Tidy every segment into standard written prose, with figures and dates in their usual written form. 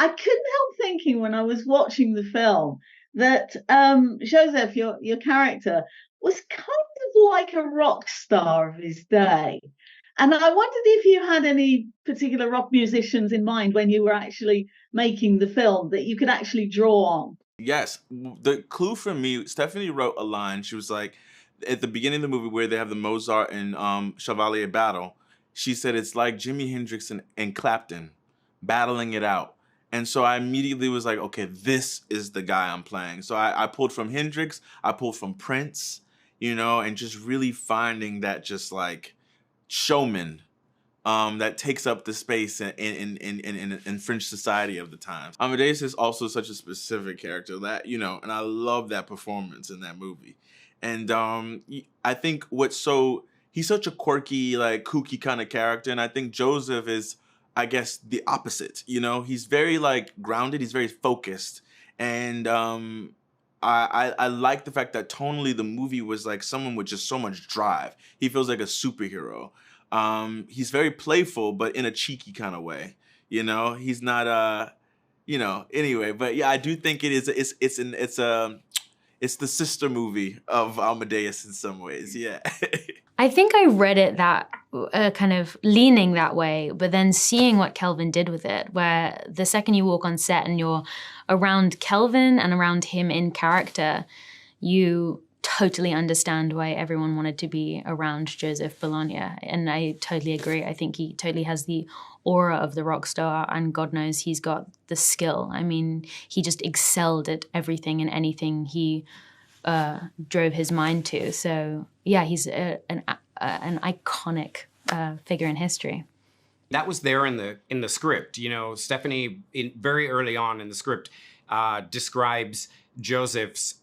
I couldn't help thinking when I was watching the film that Joseph, your character, was kind of like a rock star of his day. And I wondered if you had any particular rock musicians in mind when you were actually making the film that you could actually draw on. Yes, the clue for me, Stephanie wrote a line. She was like, at the beginning of the movie where they have the Mozart and Chevalier battle, she said it's like Jimi Hendrix and Clapton battling it out. And so I immediately was like, okay, this is the guy I'm playing. So I pulled from Hendrix, I pulled from Prince, and just really finding that just like showman that takes up the space in French society of the times. Amadeus is also such a specific character that, and I love that performance in that movie. And I think he's such a quirky, like kooky kind of character. And I think Joseph is, I guess, the opposite. He's very like grounded, he's very focused. And I like the fact that tonally the movie was like someone with just so much drive. He feels like a superhero. He's very playful, but in a cheeky kind of way. He's not anyway. But yeah, I do think it's the sister movie of Amadeus in some ways. Yeah. I think I read it that kind of leaning that way, but then seeing what Kelvin did with it, where the second you walk on set and you're around Kelvin and around him in character, you totally understand why everyone wanted to be around Joseph Bologne. And I totally agree. I think he totally has the aura of the rock star, and God knows he's got the skill. I mean, he just excelled at everything and anything he drove his mind to. So yeah, he's an iconic figure in history. That was there in the script. Stephanie, very early on in the script, describes Joseph's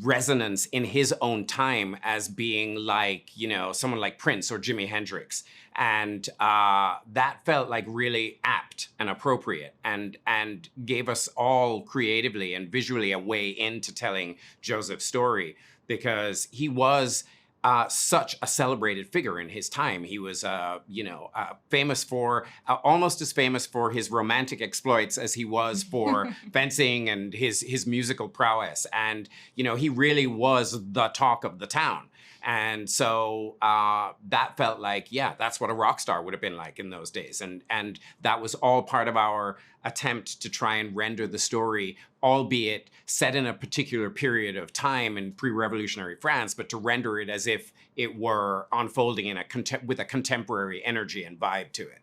resonance in his own time as being like, someone like Prince or Jimi Hendrix. And that felt like really apt and appropriate and gave us all creatively and visually a way into telling Joseph's story, because he was such a celebrated figure in his time. He was, famous for, almost as famous for his romantic exploits as he was for fencing and his musical prowess. And, he really was the talk of the town. And so that felt like, yeah, that's what a rock star would have been like in those days. And that was all part of our attempt to try and render the story, albeit set in a particular period of time in pre-revolutionary France, but to render it as if it were unfolding with a contemporary energy and vibe to it.